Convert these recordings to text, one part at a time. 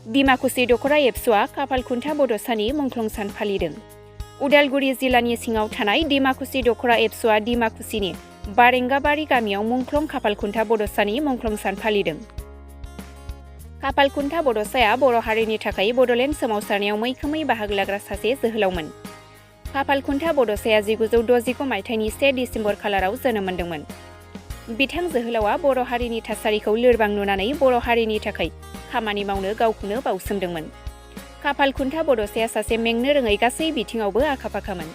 डिमाकुसि दख'रा एबसुआ खाफालखुन्था बड'सानि मुंख्लं सान फालिदों। उदालगुरि जिल्लानि सिङाव थानाय डिमाकुसि दख'रा एबसुआ डिमाकुसिनि बारेंगाबारि गामियाव मुंख्लं खाफालखुन्था बड'सानि मुंख्लं सान फालिदों। खाफालखुन्था बड'साया बर' हारिनि थाखाय बड'लेण्ड सोमावसारनायाव मैखोमै बाहागो लाग्रा सासे जोहोलावमोन। खाफालखुन्था बड'साया 1969 मायथाइनि 1 डिसेम्बर खालाराव जोनोम मोन्दोंमोन। बिथां जोहोलावा बर' हारिनि थासारिखौ लोरबां नुनानै बर' हारिनि थाखाय खामानि मावनो गावखौनो बाउसोमदोंमोन। खाफालखुन्था बड'साया सासे मेंनो रोङै गासै बिथिङावबो आखा-फाखामोन।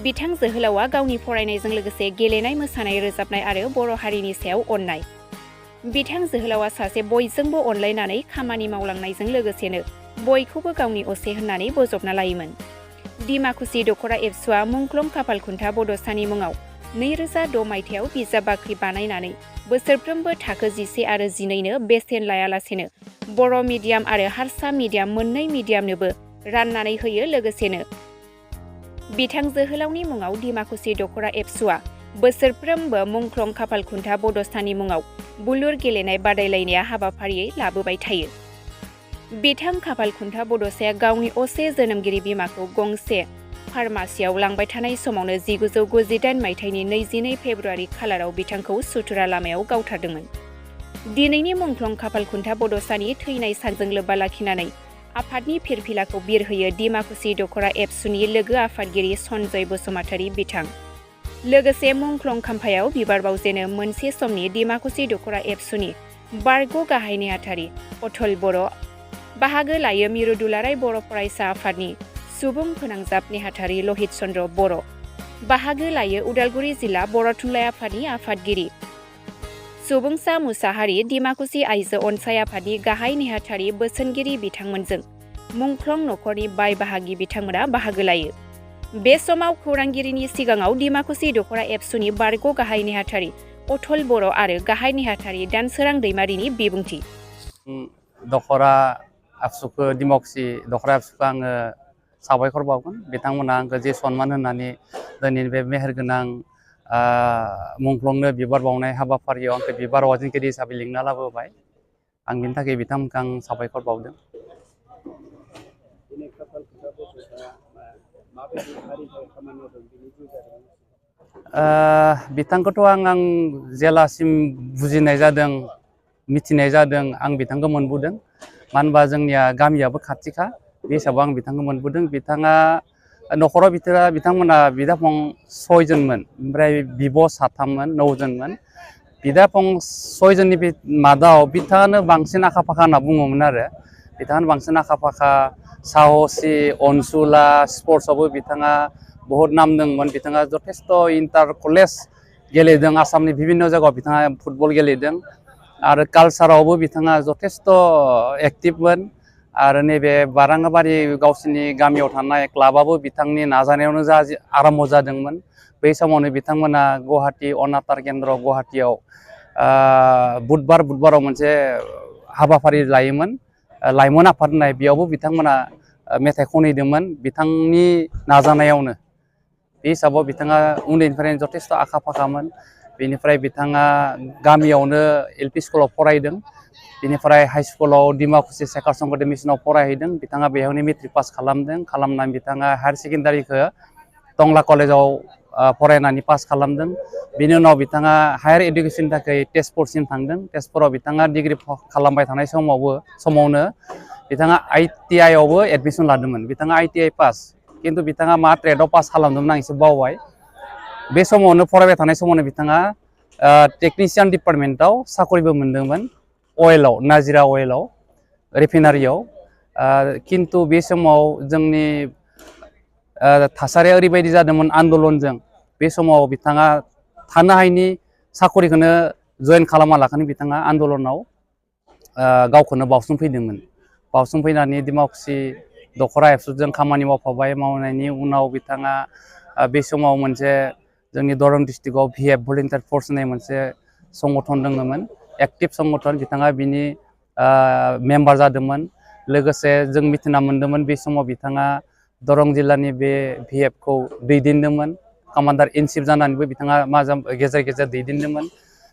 बिथां जोहोलावा गावनि फरायनायजों लोगोसे गेलेनाय, मोसानाय, रोजाबनाय आरो बर' हारिनि सायाव अननाय। बिथां जोहोलावा सासे बयजोंबो अनलायनानै खामानि मावलांनायजों लोगोसेनो बयखौबो गावनि असे होननानै बोजबना लायोमोन। डिमाकुसि दख'रा एबसुआ मुंख्लं खाफालखुन्था बड'सानि मुङाव 2006 मायथाइयाव बिजाब बाख्रि बानायनानै बोसोरफ्रोमबो थाखो 11 आरो 12नो बेसेन लायालासेनो बर' मिडियाम आरो हारसा मिडियाम मोननै मिडियामनोबो राननानै होयो। लोगोसेनो बिथां जोहोलावनि मुङाव डिमाकुसि दख'रा एबसुआ बोसोरफ्रोमबो मुंख्लं खाफालखुन्था बड'सानि मुङाव बुलुर गेलेनाय बादायलायनाया हाबाफारियै लाबोबाय थायो। बिथां खाफालखुन्था बड'साया गावनि असे जोनोमगिरि बिमाखौ गंसे फार्मासियाव लांबाय थानाय समावनो 1998 मायथाइनि 22 फेब्रुआरि खालाराव बिथांखौ सुथुरा लामायाव गावथारदोंमोन। दिनैनि मुंख्लं खाफालखुन्था बड'सानि थैनाय सानजों लोब्बा लाखिनानै आफादनि फिरफिलाखौ बिरहोयो डिमाकुसि दख'रा एबसुनि लोगो आफादगिरि सन्जय बसुमतारी बिथां। लोगोसे मुंख्लं खाम्फायाव बिबार बावजेनो मोनसे समनि डिमाकुसि दख'रा एबसुनि बारग' गाहाय नेहाथारि अथल बर'। बाहागो लायो मिरु दुलाराय बर' फरायसा आफादनि सुबुं फोनांजाब नेहाथारि लहित चन्द्र बर'। बाहागो लायो उदालगुरि जिल्ला बर' थुनलाइ आफादनि आफादगिरि सुबुंसा मुसाहारि, डिमाकुसि आइजो अनसाय आफादनि गाहाय नेहाथारि बोसोनगिरि बिथांमोनजों मुंख्लं नखरनि बाय बाहागि बिथांमोना बाहागो लायो। बे समाव खौरांगिरिनि सिगाङाव डिमाकुसि दख'रा एबसुनि बारग' गाहाय नेहाथारि अथल बर' आरो गाहाय नेहाथारि दानसोरां दैमारिनि बिबुंथि। दख'रा एबसुखौ डिमाकुसि दख'रा एबसुखौ आङो साबायखर बावगोन। बिथांमोना आंखौ जे सनमान होनानै दिनैनि बे मेहेरगोनां मुंख्लंनो बिबार बावनाय हाबाफारियाव आंखौ बिबार बावगिरि हिसाबै लिंना लाबोबाय। आं बिनि थाखाय बिथांमोनखौ आं साबायखर बावदों। बिथांखौथ' आं जेलासिम बुजिनाय जादों, मिथिनाय जादों, आं बिथांखौ मोनबोदों। मानो होनबा जोंनिया गामियाबो खाथिखा, बे हिसाबाव आं बिथांखौ मोनबोदों। बिथाङा न'खराव बिथांमोना बिदा फं 6 जनमोन, ओमफ्राय बिब' 7मोन, 9 जनमोन। बिदा फं 6 जननि मादाव बिथाङानो बांसिन आखा फाखा होनना बुङोमोन आरो। बिथाङानो बांसिन आखा फाखा, साहसि, अनसुला, स्पर्ट्सआवबो बिथाङा बहुत नाम दंमोन। बिथाङा जथेस्थ' इन्टार कलेज गेलेदों, आसामनि बिभिन्न जायगायाव बिथाङा फुटबल गेलेदों आरो कालसारावबो बिथाङा जथेस्थ' एक्टिभमोन। आरो नैबे बारांगाबारि गावसिनि गामियाव थानाय क्लाबाबो बिथांनि नाजानायावनो आरम्भ जादोंमोन। बै समावनो बिथांमोना गुवाहाटि अनातार केन्द्र गुवाहाटियाव बुधबाराव मोनसे हाबाफारि लायोमोन, लाइमोन आफाद होननाय। बेयावबो बिथांमोना मेथाइ खनहैदोंमोन बिथांनि नाजानायावनो। बे हिसाबाव बिथाङा उन्दैनिफ्रायनो जथेस्थ' आखा फाखामोन। बेनिफ्राय बिथाङा गामियावनो एलपि स्कुलाव फरायदों। बेनिफ्राय हाइ स्कुलाव डिमाकुसि सेकार संकरदेब मिसनाव फरायहैदों। बिथाङा बेयावनो मेट्रिक पास खालामदों। खालामनानै बिथाङा हायार सेकेन्डारिखौ टंला कलेजाव फरायनानै पास खालामदों। बिनि उनाव बिथाङा हायार इडुकेसननि थाखाय तेजपुरसिम थांदों। तेजपुराव बिथाङा डिग्रि खालामबाय थानाय समावनो बिथाङा ITI आवबो एडमिसन लादोंमोन। बिथाङा ITI पास, खिन्थु बिथाङा मा ट्रेडआव पास खालामदोंमोन आं एसे बावबाय। बे समावनो फरायबाय थानाय समावनो बिथाङा टेकनिशियान डिपार्टमेन्टआव साकरिबो मोनदोंमोन, अइलाव, नाजिरा अइलाव, रिफाइनारियाव। खिन्थु बे समाव जोंनि थासारिया ओरैबायदि जादोंमोन आन्दलनजों। बे समाव बिथाङा थानो हायैनि साकरिखौनो जइन खालामालाखानो बिथाङा आन्दलनाव गावखौनो बावसोमफैदोंमोन। बावसोमफैनानै डिमाकुसि दख'रा एबसुजों खामानि मावफाबाय। मावनायनि उनाव बिथाङा बे समाव मोनसे जोंनि दरं डिस्ट्रिक्टआव VF भलेन्टियार फर्स होननाय मोनसे संगठन दङमोन, एक्टिभ संगठन। बिथाङा बिनि मेम्बार जादोंमोन। लोगोसे जों मिथिना मोन्दोंमोन बे समाव बिथाङा दरं जिल्लानि बे VFखौ दैदेनदोंमोन। कामान्डार इन चिफ जानानैबो बिथाङा गेजेर गेजेर दैदेनदोंमोन।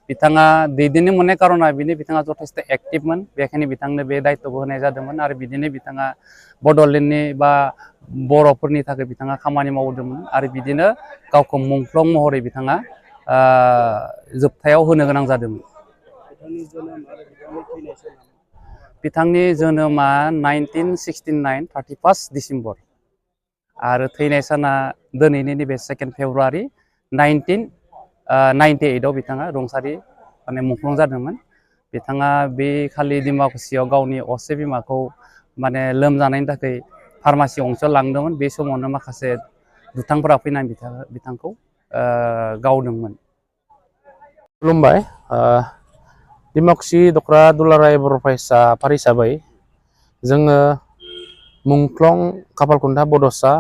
बिथाङा दैदेननो मोननाय कारना बिनो बिथाङा जथेस्थ एक्टिभमोन, बेखायनो बिथांनो बे दायित्वखौ होनाय जादोंमोन आरो बिदिनो बिथाङा बड'लेण्डनि बा बर'फोरनि थाखाय बिथाङा खामानि मावदोंमोन आरो बिदिनो गावखौ मुंख्लं महरै बिथाङा जोबथायाव होनो गोनां जादोंमोन। बिथांनि जोनोमा 1969 31 डिसेम्बर आरो थैनाय साना दिनैनि नैबे 2 फेब्रुवारि 1998 आव बिथाङा रुंसारि माने मुंख्लं जादोंमोन। बिथाङा बे खालि डिमाकुसियाव गावनि असे बिमाखौ माने लोमजानायनि थाखाय फार्मासि गंसेयाव लांदोंमोन। बे समावनो माखासे दुथांफोरा फैनानै बिथांखौ गावदोंमोन। खुलुमबाय। डिमाकुसि दख्रा दुलाराय बर' फरायसा आफाद हिसाबै जोङो मुंख्लं खाफालखुन्था बड'सा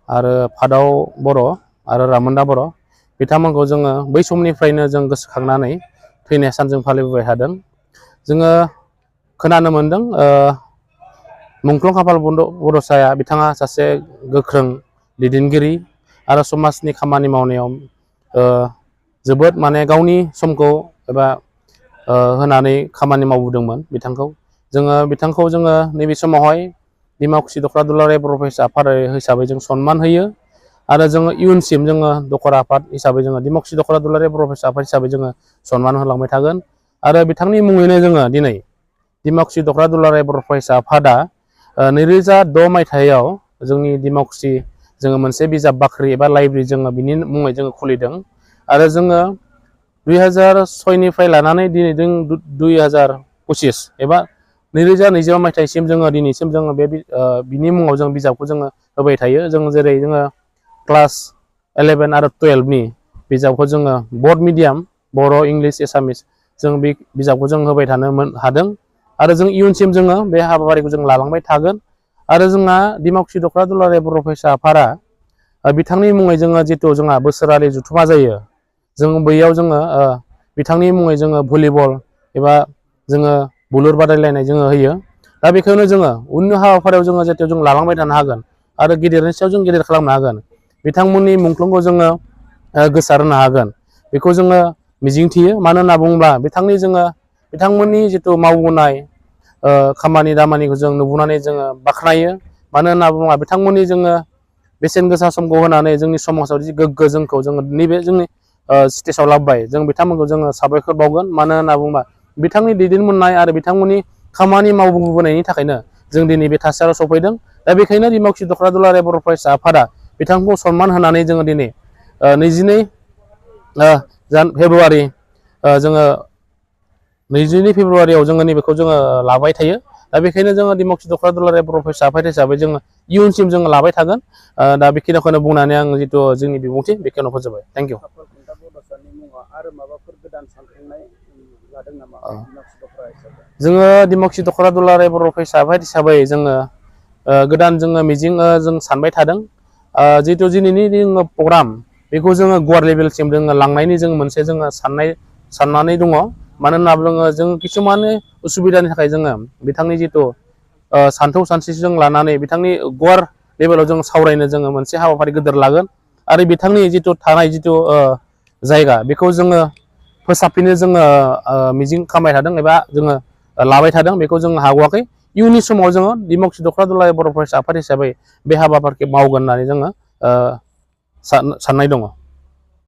आरो फादाव बर' आरो रामोनदा बर' बिथांमोनखौ जोङो बै समनिफ्रायनो जों गोसोखांनानै थैनाय सान जों फालिबोबाय थादों। जोङो खोनानो मोनदों मुंख्लं खाफाल बड'साया बिथाङा सासे गोख्रों दैदेनगिरि आरो समाजनि खामानि मावनायाव जोबोद माने गावनि समखौ एबा होनानै खामानि मावबोदोंमोन। बिथांखौ जोङो नैबे समावहाय डिमाकुसि दख्रा दुलाराय बर' फरायसा आफाद हिसाबै जों सनमान होयो आरो जोङो इयुनसिम जोङो दखरा आफाद हिसाबै जोङो डिमाकुसि दख्रा दुलाराय बर' फरायसा आफाद हिसाबै जोङो सनमान होलांबाय थागोन आरो बिथांनि मुङैनो जोङो दिनै डिमाकुसि दख्रा दुलाराय बर' फरायसा आफादा 2006 मायथाइयाव जोंनि डिमाकुसि जोङो मोनसे बिजाब बाख्रि एबा लाइब्रेरि जोङो बिनि मुङै जोङो खुलिदों आरो जोङो 2006 निफ्राय लानानै दिनै जों 2025 एबा 2025 मायथाइसिम जोङो दिनैसिम जोङो बिनि मुङाव जों बिजाबखौ जोङो होबाय थायो। जों जेरै जोङो क्लास 11 आरो 12 नि बिजाबखौ जोङो बर्ड मिडियाम बर', इंलिश, एसामिस जों बे बिजाबखौ जों होबाय थानो हादों आरो जों इयुनसिम जोङो बे हाबाफारिखौ जों लालांबाय थागोन। आरो जोंहा डिमाकुसि दख्रा दुलाराय बर' फरायसा आफादा बिथांनि मुङै जोङो जितु जोंहा बोसोरारि जथुमा जायो, जों बैयाव जोङो बिथांनि मुङै जोङो भलिबल एबा जोङो बुलुर बादायलायनाय जोङो होयो। दा बेखौनो जोङो उननि हाबाफारियाव जोङो जाहाथे जों लालांबाय थानो हागोन आरो गेदेरनि सायाव जों गेदेर खालामनो हागोन, बिथांमोननि मुंख्लंखौ जोङो गोसारहोनो हागोन बेखौ जोङो मिजिंथियो। मानो होनना बुङोब्ला बिथांमोननि जितु मावबोनाय खामानि दामानिखौ जों नुबोनानै जोङो बाख्नायो। मानो होनना बुङोब्ला बिथांमोननि जोङो बेसेन गोसा समखौ होनानै जोंनि समाजाव जि गोग्गो जोंखौ जोङो नैबे जोंनि स्टेजाव लाबोबाय, जों बिथांमोनखौ जोङो साबायखर बावगोन। मानो होनना बुङोब्ला बिथांनि दैदेनलांनाय आरो बिथांमोननि खामानि मावबोनायनि थाखायनो जों दिनै बे थासारियाव सफैदों। दा बेखायनो डिमाकुसि दख्रा दुलाराय बर' फरायसा आफादा बिथांखौ सनमान होनानै जोङो दिनै 22 फेब्रुवारि जोङो 22 फेब्रुवारियाव जोङो नैबेखौ जोङो लाबाय थायो। दा बेखायनो जोङो डिमाकुसि दख्रा दुलाराय बर' फरायसा आफाद हिसाबै जोङो इयुनसिम जोङो लाबाय थागोन। दा बेखिनिखौनो बुंनानै आं जितु जोंनि बिबुंथि बेखिनियाव फोजोबबाय। Thank you. जोङो डिमाकुसि दख्रा दुलाराय बर' फरायसा आफाद हिसाबै जोङो गोदान जोङो मिजिं जों सानबाय थादों। जितु दिनैनि जोङो प्रग्राम बेखौ जोङो गुवार लेभेलसिम जोङो लांनायनि जों मोनसे जोङो साननानै दङ। मानो होनना बुङो जों किसुमान उसुबिदानि थाखाय जोङो बिथांनि जितु सान्थौ सानस्रिजों लानानै बिथांनि गुवार लेभेलाव जों सावरायनो जोङो मोनसे हाबाफारि गिदिर लागोन आरो बिथांनि जितु थानाय जितु जायगा बेखौ जोङो फोसाबफिननो जोङो मिजिं खालामबाय थादों एबा जोङो लाबाय थादों। बेखौ जों हागवाखै। इयुननि समाव जोङो डिमाकुसि दख्रा दुलाराय बर' फरायसा आफाद हिसाबै बे हाबाफारिखौ मावगोन होननानै जोङो साननाय दङ।